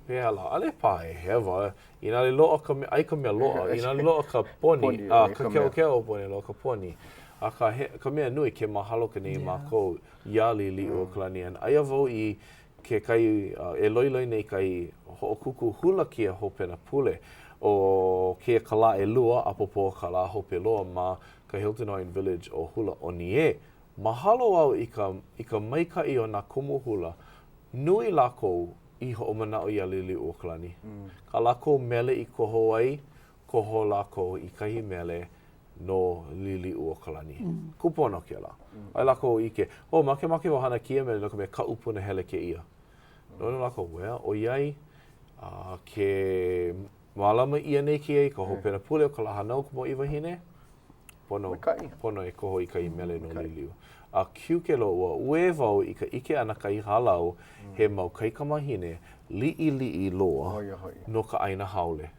pea la, ale pa e hewa. Ina le loa ai ka mea loa, ina le loa ka poni, ka keo poni loa ka poni. Ka mea nui ke mahalo ka nei mako ia lili o kalani an. Aia vau I ke kai e loiloi nei kai ho'okuku hula kia hopena pule o ke kala e lua apopo kala hope loa ma ka Hilton Hawaiian Village o hula o nie. Mahalo au I ka maikai o nā kumu hula nui lako I ho'omana o ia lili o kalani. Ka lako mele I ko Hawai, ko ho lako I kahi mele no lili ua kalani. Kupuna ke la. Ai lako ike. Make o hana kia me lako me ka upuna hele ke ia. No lako wea o iai ke malama ia nei ki ei ka hopena pule o ka lahanau kumo I wahine. Pono e koho I kai mele no liliu. A kiu ke lo ua ue vau I ka ike ana kai halau he mau kai kamahine li'i loa no ka aina haole.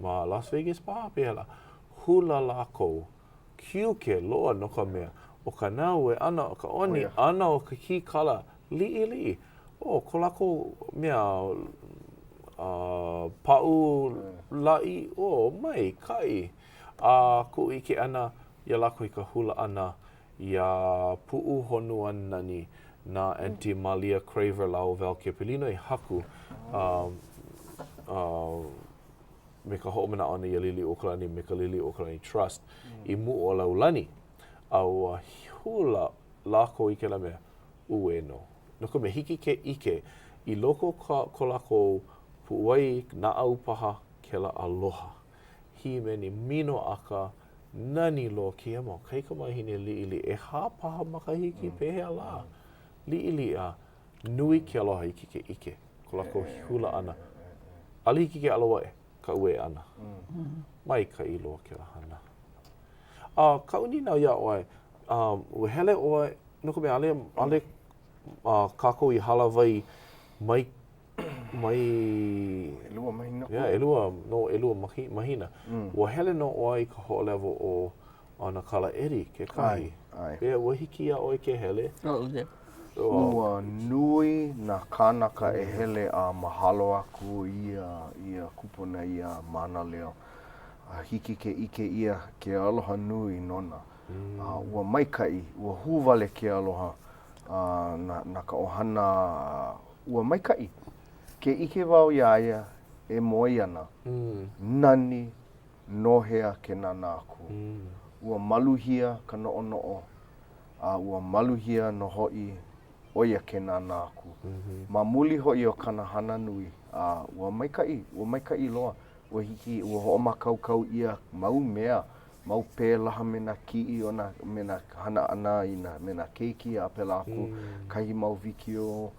Ma Las Vegas paha pehela. Hula lako, kiu ke loa no ka mea. o ka nau e ana, o ka oni, ana o ka kikala, li'i. O, ko lako mea pa'u la'i, o, mai, kai. Ku ike ana, ia lako i ka hula ana, ia pu'u honua nani na Auntie Malia Craver lau vel ke pelino i haku. Me ka ho'omana ana i Lili Okalani, me ka Lili Okalani Trust, i mu'o laulani. Au hula lako i ke la mea, ueno. No ka me hiki ke ike, i loko ko lako pu'uai na au paha ke la aloha. Hi me ni mino aka nani lo ki amo, kaika mahine li'ili, e hā paha makahiki pehea la. Li'ili a nui ke aloha i ke ike, ko lako hula ana. Alihiki ke aloha e, ka ue ana. Mai ka ilo ke la hana. Ka uni nau ia oai, ue hele oai, no ka mea ale kako i halawai mai
elua mahina.
Elua mahina. Ua hele no oai ka ho'olewa o ana kala eri ke kahi. Pea ua hiki a oi ke hele.
Ua nui na kānaka e hele a mahalo aku ia kupuna ia Mānaleo. Hiki ke ike ia ke aloha nui nona. Ua maikai, ua hūwale ke aloha na ka ohana ua maikai. Ke ike wau iaia e moi ana. Nani nohea ke nana aku. Ua maluhia ka no'o. Ua maluhia no hoi oia ke nana aku. Ma muli hoi o kana hana nui. Ua maikai loa. Ua hiki, ua ho'omakaukau ia mau mea. Mau pēlaha me na ki'i ona, me na hana ana me na keiki a pela aku. Kahi mau vikio,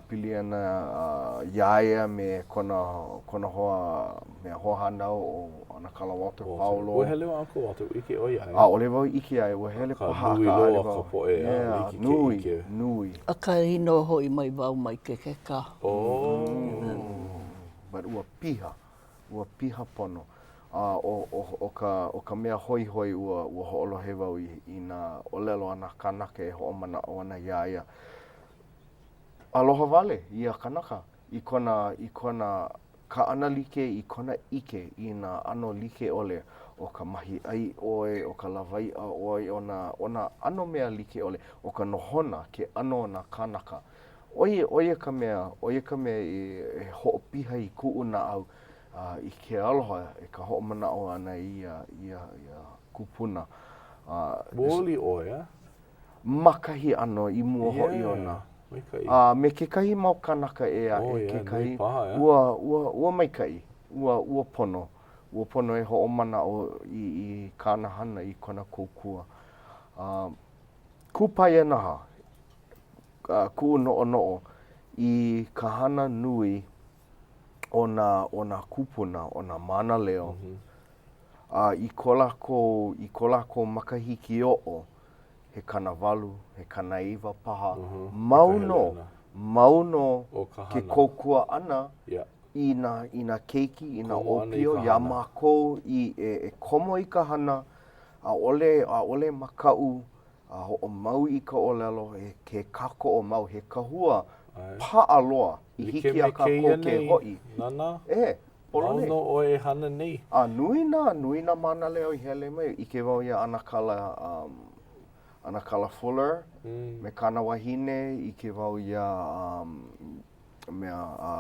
pili ana iaia me kona hoa, me hoa hanau o ana kala Walter Paulo.
Ua hele wa ako Walter, ike o iaia.
Ole wau ike ai, ua hele paha
nui loa ka poe a
nui,
ike.
nui.
A ka hino hoi mai wau mai ke ka.
But ua piha pono. O ka mea hoi ua ho'olohe wau i nā olelo ana kanaka e ho'omana o ana iaia. Aloha wale, ia kanaka. I kona ka ana like i kona ike i nā ano like ole o ka mahi ai oe, o ka lawai a oe, o na ano mea like ole, o ka nohona ke ano na kanaka. Oie ka mea e ho'opiha i ku'u na au. I ke aloha e ka ho'omana o ana ia kupuna.
Moli oia?
Makahi ano i mua hoi ona. Me ke kahi mau kanaka e a ke kahi. Ua maikai. Ua pono. Ua pono e ho'omana o i kāna hana i kona kōkua. Kupai naha. Ku'u no'o i ka hana nui o na kupuna, o na Mānaleo. I ko lako makahiki o'o, he kanawalu, he kanaiwa paha. Mauno ke kōkua ana i na keiki, i na opio, ia mākou e komo i ka hana, a ole makau, a ho'o mau i ka olelo, ke kako o mau, he kahua pa'a loa. I hiki a ka ko ke hoi.
Nana?
Polone.
Mauno o e hana nei.
Nui na Mānaleo i hele mai. Ike wau ia ana kala Fuller, me kana wahine, ike wau ia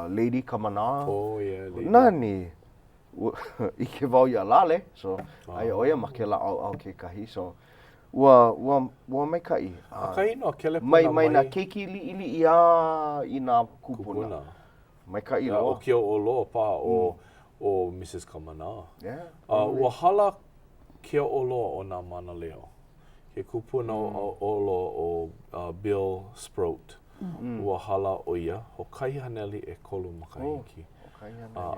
Lady Kamana.
Lady.
Nani, ike wau ia Lale, so ai oia ma ke la au ke kahi, so ua maikai.
Kai no kele puna
mai na keiki li ia i nā kupuna. Maikai loa.
O kia o loa pa o Mrs. Kamana. Ua hala kia o loa o nā Mānaleo. Ke kupuna o loa o Bill Sprout. Ua hala o ia, ho kai haneli e kolu makahiki.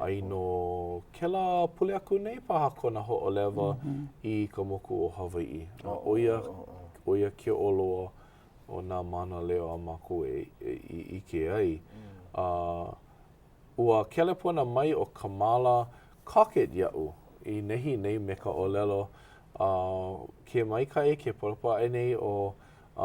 Ai no kela pule aku nei paha kona ho'olewa i ka moku o Hawaii. Oia kia o loa o nā Mānaleo a mako i ike ai. Ua kelepona mai o Kamala Cockett ia'u i nehi nei me ka olelo Ke maikai, ke palapa e nei o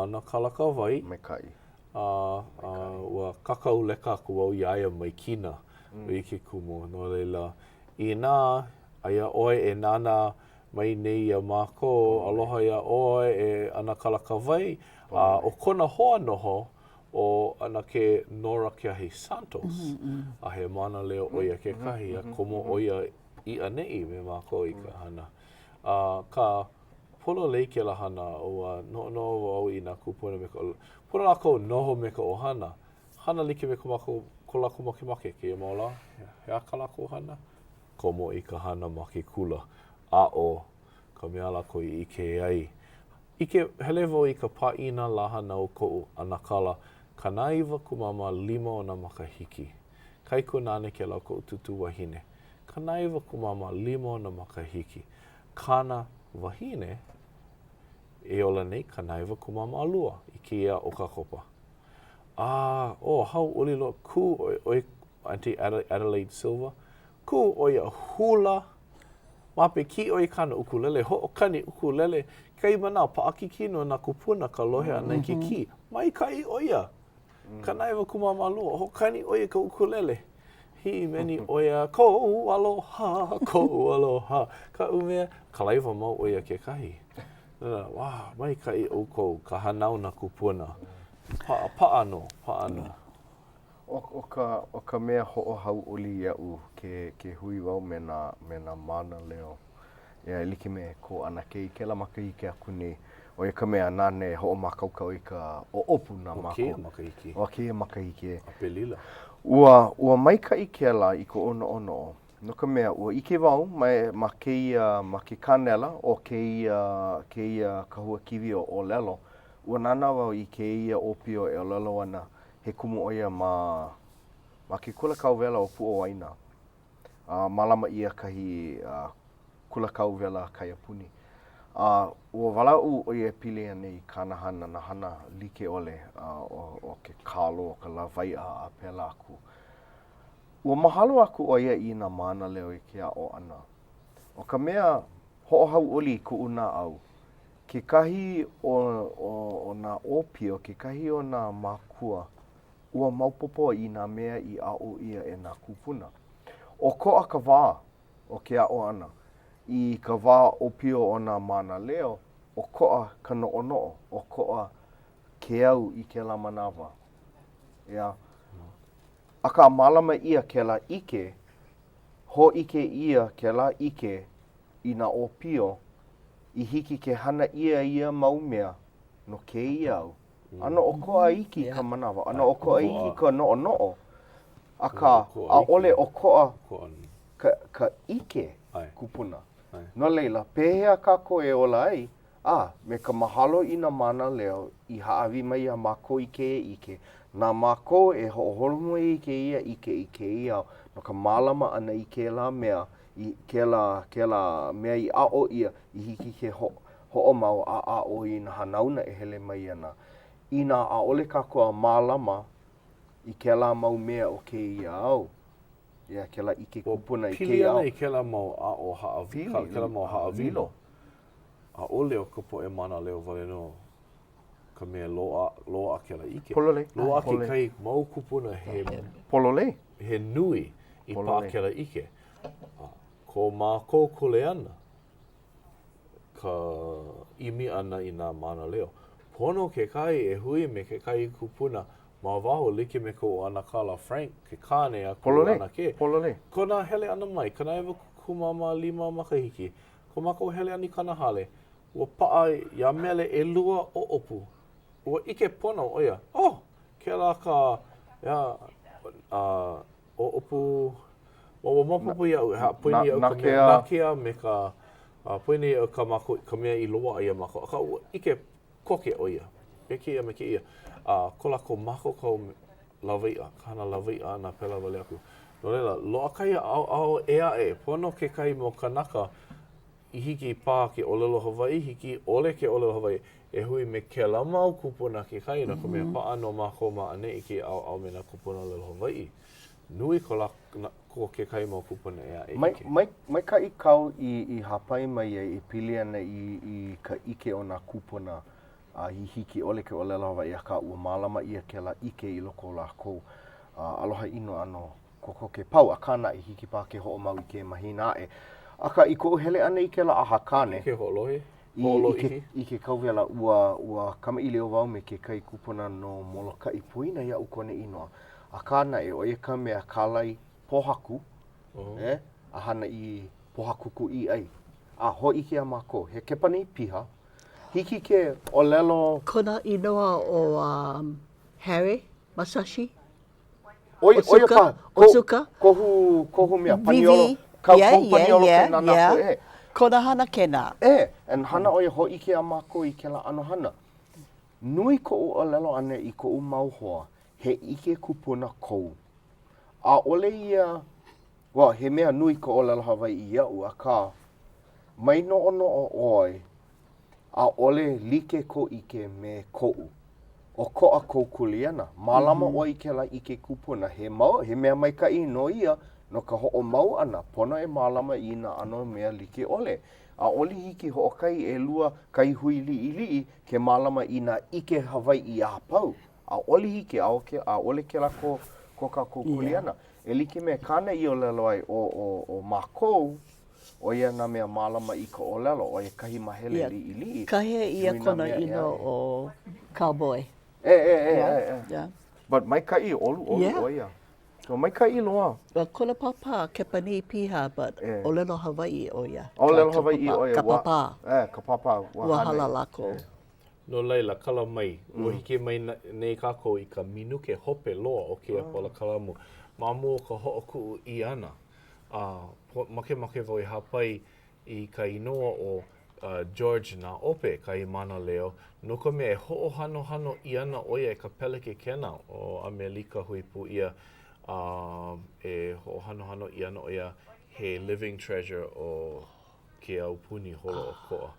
na kalaka wai.
Maikai.
Ua kakau leka ku au iaia mai kina o i ke kumu. No leila, i nā, aia oe e nana mai nei a māko, aloha ia oe e ana kalaka wai. O kona hoa noho o ana ke Nora Keahi Santos. A he Mānaleo o ia ke kahi, a komo o ia i anei me māko i ka hana. Ka polo lei ke la hana o no au i nā kupuna me ka puna lako noho me ka ohana. Hana like me ka mako ko lako makemake ke ia maola. He a ka lako hana? Komo i ka hana ma ke kula. A o ka mea lako i ike ai. Ike helevo i ka paina lahana o kou anakala kanaiwa kumama 5 o na makahiki. Kaiku nane ke lau kou tutu wahine. Kanaiwa kumama 5 o na makahiki. Kana wahine e ola nei kanaiwa kumama 2 i ke ia o ka kopa. Hau uli loa ku oi Auntie Adelaide Silva. Ku oi a hula. Mape ki oi kana ukulele, ho'okani ukulele. Kai mana paaki kino na kupuna ka lohe ana ki ki. Mai kai oia. Kanaiwa kumama 2, ho'okani oia ka ukulele. Hi meni oia kou aloha, kou aloha. Ka umea, kalaiwa mau oia ke kahi. Mai kai o kou, ka hanau na kupuna. Paano.
O ka mea ho'ohau uli ia'u ke hui wau me na Mānaleo. Ia like me ko ana ke ke la makahiki aku nei. O ia ka mea nane ho'omakaukau i ka opu na mako. O ke makahiki.
Apelila.
Ua maikai ke la i ko ono. No ka mea ua ike wau ma ke kanela o ke ia kahua kiwi o lelo. Ua nana wau i ke ia opio e o lelo ana he kumu oia ma ke kula kauwela o Pu'o Waina. Malama ia kahi kula kauwela kaiapuni. Ua walau o ia pili nei kanahana na hana like ole o ke kalo o ka lawai a pela aku. Ua mahalo aku o ia i na Mānaleo i ke o ana. O ka mea ho'ohau oli ku una au. Ke kahi o na opio, ke kahi o na makua, ua maupopo i nā mea i a'o ia e nā kupuna. O ko'a ka wā o ke a'o ana. I ka wā opio o nā Mānaleo, o ko'a ka no'ono'o, o ko'a ke au i ke la manawa. Ia. Aka malama ia ke la ike, ho ike ia ke la ike i nā opio, i hiki ke hana ia mau mea no ke ia au. Ano o ko'a iki ka manawa, ano o ko'a iki ka no'ono'o, aka a ole o ko'a ka ike kupuna. No leila, pehea ka koe ola ai, me ka mahalo i na Mānaleo i haawi mai a mako i ke ike. Nā mako e ho'oholomo i ke ia ike i ke ia, no ka malama ana i ke la mea, i ke la mea i a'o ia, i hiki ke ho'omau a a'o i na hanauna e hele mai ana. I nā a'ole kākua mālama i ke la mau mea o ke ia au. Ia ke la ike kupuna i ke
Pili
au.
ana i ke la mau a'o haawilo. Ke la mau haawilo. A ole o ka po e Mānaleo wale no ka mea loa ke la ike.
Polole.
Loa ke kai mau kupuna
Polole.
he nui i pā ke la ike. Ko mākou kule ana ka imi ana i nā Mānaleo. Pono ke kai e hui me ke kai kupuna ma waho like me ko ana kala Frank ke kāne a ko ana ke.
Polole.
Ko nā hele ana mai, ka naiwa kumama 5 makahiki. Ko mako hele ani kana hale. Ua paa ia mele e lua o opu. Ua ike pono oia. Ke la ka o opu. Ua mapupu ia ha poini au ka mea nakea me ka poini au ka mako ka mea i loa ia mako. Ka ua ike koke oia. Me ke ia me ke ia. Ko lako mako kau lawaia, kana lawaia na pela wale aku. No lela, loa kai au ea e, pono ke kai mo kanaka i hiki pā ke olelo Hawaii, hiki ole ke olelo Hawaii, e hui me ke la mau kupuna ke kai na ko mea paa no mako ma ane i ke au me na kupuna olelo Hawaii. Nui ko ke kai mo kupuna ea e ike.
Mai ka I kau I hapai mai I pili ana I ka ike o nā kupuna I hiki ole ke ole lawa I ka ua mālama ia ke la ike I loko lākou. Aloha ino ano koko ke pau a kana I hiki pā ke ho'o mau I ke mahina e. Aka I ko hele ana I ke la aha kane.
Ke ho'olohi?
I ke kauwela ua kama I leo wau me ke kai kupuna no moloka I puina ia u kone inoa. A kana e oia ka mea kālai pohaku, a hana I pohaku ku I ai. A ho ike a mako, he kepani I piha. Hiki ke o lelo...
Kona inoa o Harry Masashi?
Otsuka? Kohu mea paniolo. Kohu paniolo ke nanako e.
Kona hana kena.
And hana oia ho ike a mako I ke la ano hana. Nui ko o lelo ane I ko mau hoa. He ike kupuna kou. A ole ia, he mea nui ko o lalo Hawaii I au a ka, mai no o oi, a ole like ko ike me kou. O ko a kou kuliana. Malama o ike la ike kupuna. He mea mai ka I no ia, no ka ho o mau ana. Pono e malama I na ano mea like ole. A ole hiki ho o kai e lua kai hui li ke malama I na ike Hawaii a pau. A ole hiki a ole ke la ko ka kukuliana. E like me kana I o lelo ai o mākou, o ia na mea malama I ko o lelo, o ia kahi mahele li.
Kahe ia kona ino o cowboy.
But mai kai olu o ia. So mai kai loa.
Kona papa kepani piha, but o lelo Hawaii o ia.
O lelo Hawaii o ia.
Ka papa.
Ka papa.
Wahala lako.
No leila, kala mai. Ua hike mai nei kako I ka minuke hope loa o kia pola kalamu. Mamu o ka ho'oku I ana. Make voi hapai I ka inoa o George na ope kai Mānaleo. No ka mea e ho'ohano I ana oia e ka peleke kena o Amelika hui pu ia. E ho'ohano I ana oia he living treasure o ke aupuni holo o koa.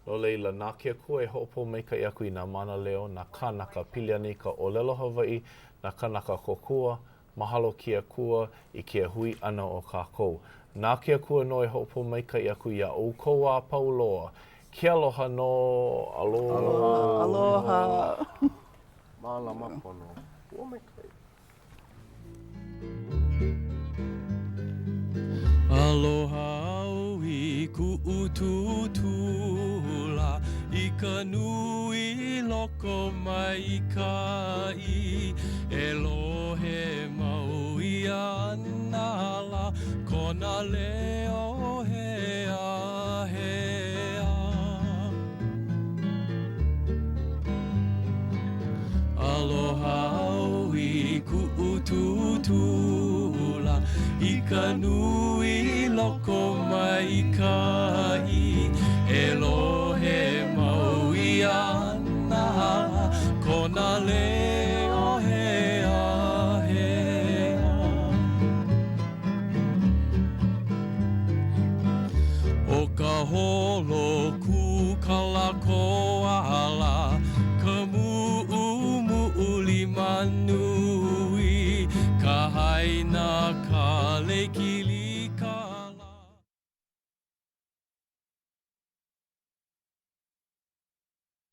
No leila, nā kia kua e ho'opo mai ka iaku I nā Mānaleo, nā kānaka pili ana I ka olelo Hawaii, nā kānaka kokua, mahalo kia kua I kia hui ana o kākou. Nā kia kua no e ho'opo mai ka iaku I a o kou a pauloa. Kia aloha no, aloha.
Aloha.
Mālama pono. Ua mai kai.
Aloha au I ku ututula I ka nui loko mai ka I Elohe mau I anala Kona leo hea hea Aloha au I ku ututula I ka nui loko mai ka I Elohe mau I ana Kona leo hea hea O ka holo ku kalako ala Ka mu'u lima nui Ka haina ka leki